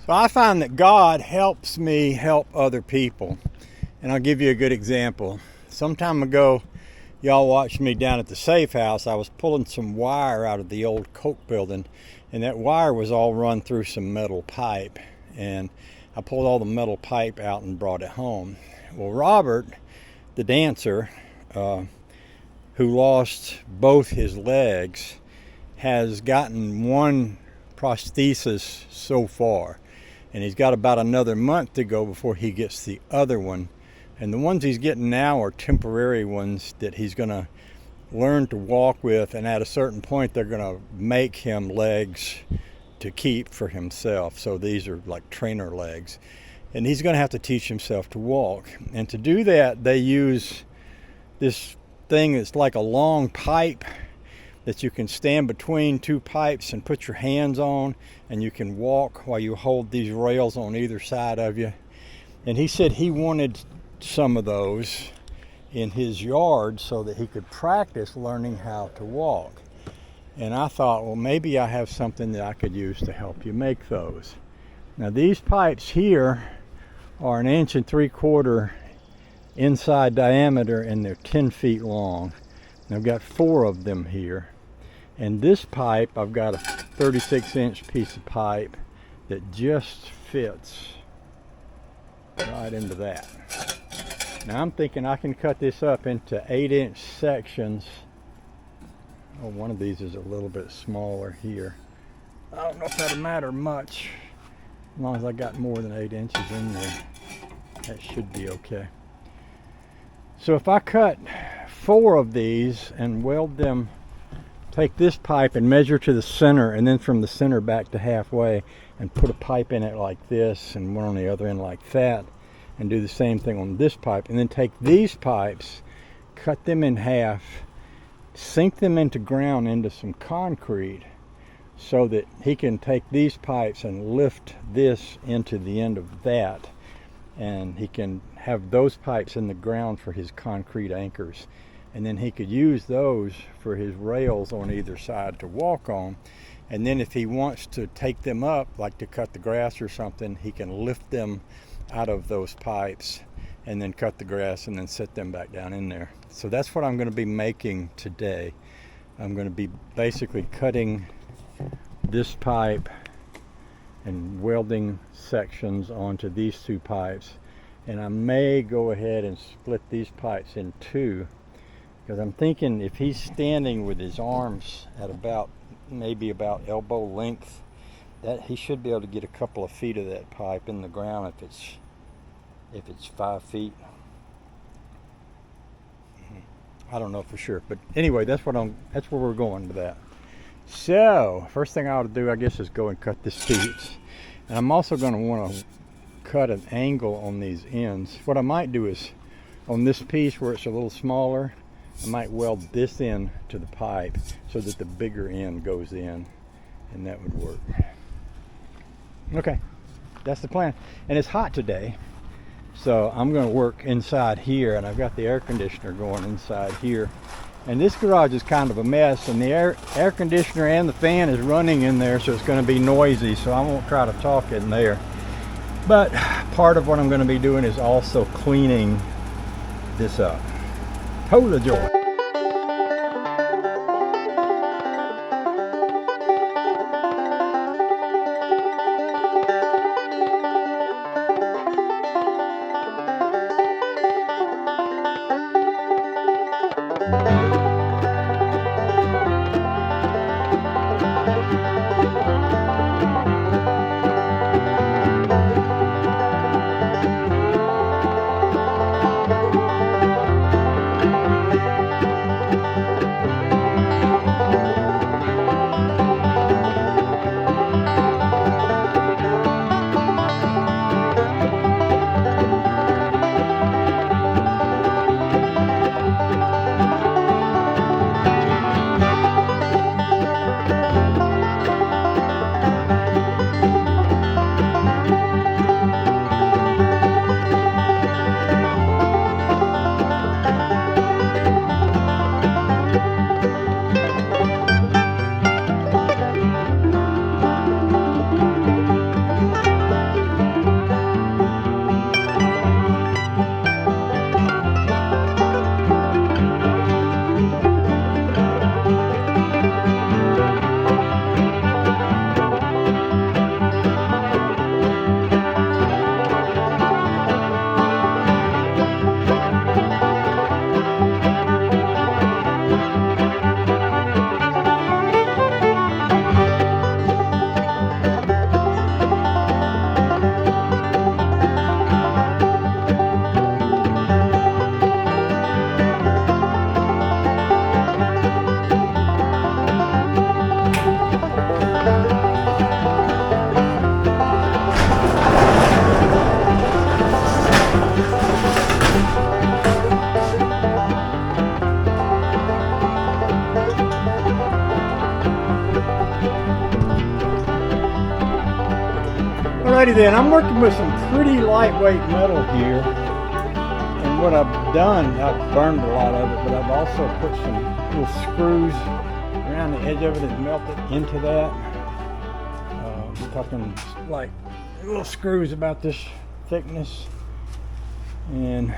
So I find that God helps me help other people. And I'll give you a good example. Some time ago, y'all watched me down at the safe house. I was pulling some wire out of the old Coke building, and that wire was all run through some metal pipe. And I pulled all the metal pipe out and brought it home. Well, Robert, the dancer, who lost both his legs, has gotten one prosthesis so far. And he's got about another month to go before he gets the other one. And the ones he's getting now are temporary ones that he's going to learn to walk with, and at a certain point they're going to make him legs to keep for himself. So these are like trainer legs. And he's going to have to teach himself to walk. And to do that, they use this thing that's like a long pipe that you can stand between two pipes and put your hands on, and you can walk while you hold these rails on either side of you. And he said he wanted some of those in his yard so that he could practice learning how to walk. And I thought, well, maybe I have something that I could use to help you make those. Now these pipes here are 1.75 inches inside diameter, and they're 10 feet long. And I've got 4 of them here. And this pipe, I've got a 36-inch piece of pipe that just fits right into that. Now I'm thinking I can cut this up into 8-inch sections. Oh, one of these is a little bit smaller here. I don't know if that'll matter much. As long as I got more than 8 inches in there, that should be okay. So if I cut 4 of these and weld them, take this pipe and measure to the center, and then from the center back to halfway, and put a pipe in it like this and one on the other end like that, and do the same thing on this pipe, and then take these pipes, cut them in half, sink them into ground into some concrete, so that he can take these pipes and lift this into the end of that, and he can have those pipes in the ground for his concrete anchors. And then he could use those for his rails on either side to walk on. And then if he wants to take them up, like to cut the grass or something, he can lift them out of those pipes and then cut the grass and then set them back down in there. So that's what I'm going to be making today. I'm going to be basically cutting this pipe and welding sections onto these 2 pipes. And I may go ahead and split these pipes in 2. Because I'm thinking if he's standing with his arms at maybe about elbow length, that he should be able to get a couple of feet of that pipe in the ground if it's 5 feet. I don't know for sure, but anyway, that's where we're going with that. So first thing I ought to do, I guess, is go and cut this piece. And I'm also going to want to cut an angle on these ends. What I might do is on this piece where it's a little smaller, I might weld this in to the pipe so that the bigger end goes in, and that would work. Okay, that's the plan. And it's hot today, so I'm going to work inside here, and I've got the air conditioner going inside here. And this garage is kind of a mess, and the air conditioner and the fan is running in there, so it's going to be noisy, so I won't try to talk in there. But part of what I'm going to be doing is also cleaning this up. Hold the joy. Alrighty then, I'm working with some pretty lightweight metal here. And what I've done, I've burned a lot of it, but I've also put some little screws around the edge of it and melted into that. We're talking like little screws about this thickness. And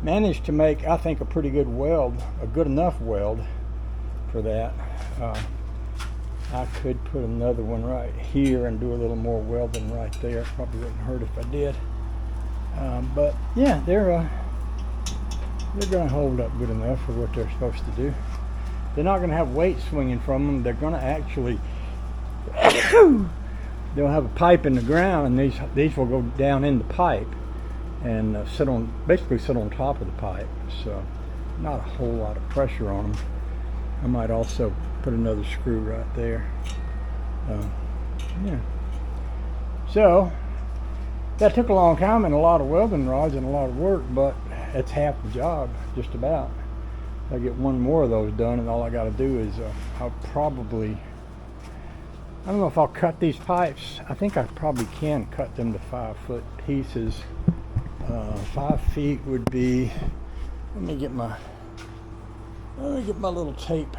managed to make, I think, a pretty good weld, a good enough weld for that. I could put another one right here and do a little more welding right there. Probably wouldn't hurt if I did. But yeah, they're going to hold up good enough for what they're supposed to do. They're not going to have weight swinging from them. They're going to actually, they'll have a pipe in the ground, and these will go down in the pipe and basically sit on top of the pipe. So not a whole lot of pressure on them. I might also put another screw right there. Yeah. So that took a long time and a lot of welding rods and a lot of work, but it's half the job, just about. I get one more of those done, and all I got to do is I don't know if I'll cut these pipes. I think I probably can cut them to 5-foot pieces. 5 feet would be. Let me get my little tape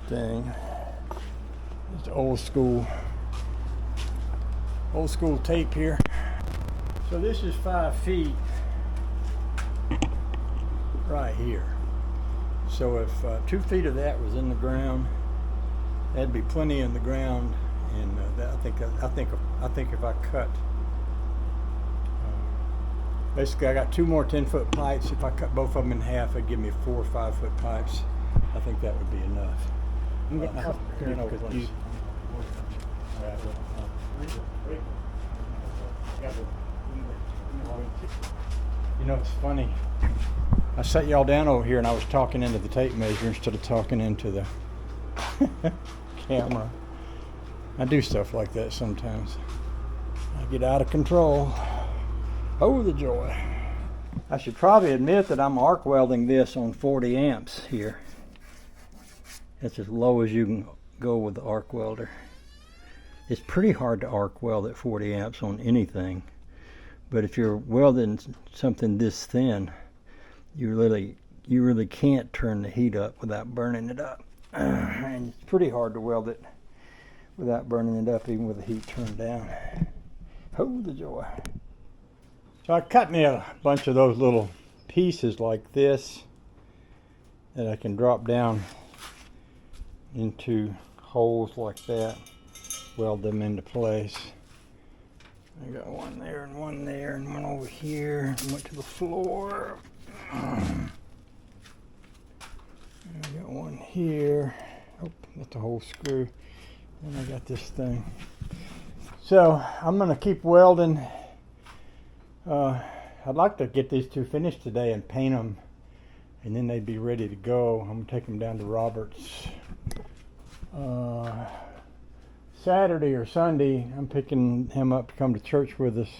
thing. It's old school tape here. So this is 5 feet right here. So if 2 feet of that was in the ground, that'd be plenty in the ground. And I think if I cut, basically I got 2 more 10-foot pipes. If I cut both of them in half, it'd give me 4 5-foot pipes. I think that would be enough. You know, it's funny. I set y'all down over here and I was talking into the tape measure instead of talking into the camera. I do stuff like that sometimes. I get out of control. Oh, the joy. I should probably admit that I'm arc welding this on 40 amps here. That's as low as you can go with the arc welder. It's pretty hard to arc weld at 40 amps on anything. But if you're welding something this thin, you really can't turn the heat up without burning it up. And it's pretty hard to weld it without burning it up, even with the heat turned down. Oh, the joy. So I cut me a bunch of those little pieces like this that I can drop down into holes like that, weld them into place. I got one there and one there and one over here. I went to the floor. I got one here. Oh, that's a whole screw. And I got this thing. So I'm going to keep welding. I'd like to get these 2 finished today and paint them, and then they'd be ready to go. I'm going to take them down to Robert's Saturday or Sunday. I'm picking him up to come to church with us.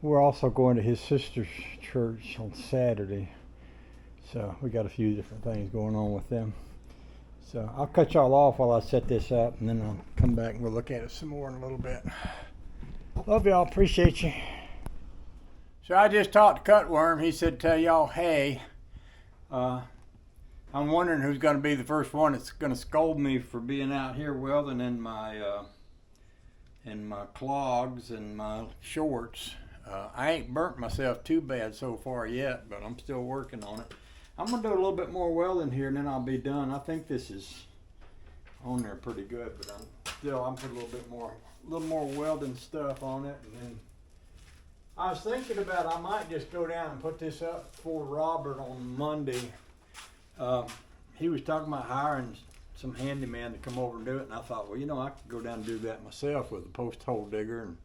We're also going to his sister's church on Saturday. So we got a few different things going on with them. So I'll cut y'all off while I set this up, and then I'll come back and we'll look at it some more in a little bit. Love y'all, appreciate you. So I just talked to Cutworm. He said tell y'all, hey, I'm wondering who's going to be the first one that's going to scold me for being out here welding in my clogs and my shorts. I ain't burnt myself too bad so far yet, but I'm still working on it. I'm going to do a little bit more welding here and then I'll be done. I think this is on there pretty good, but I'm putting a little more welding stuff on it. And then I was thinking about I might just go down and put this up for Robert on Monday. He was talking about hiring some handyman to come over and do it, and I thought, well, you know, I could go down and do that myself with a post hole digger and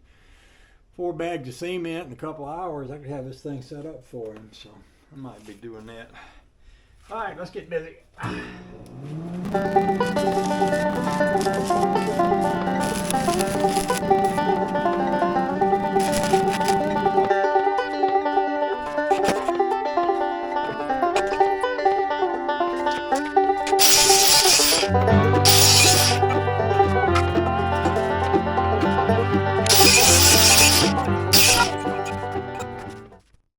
4 bags of cement in a couple of hours. I could have this thing set up for him, so I might be doing that. All right, let's get busy.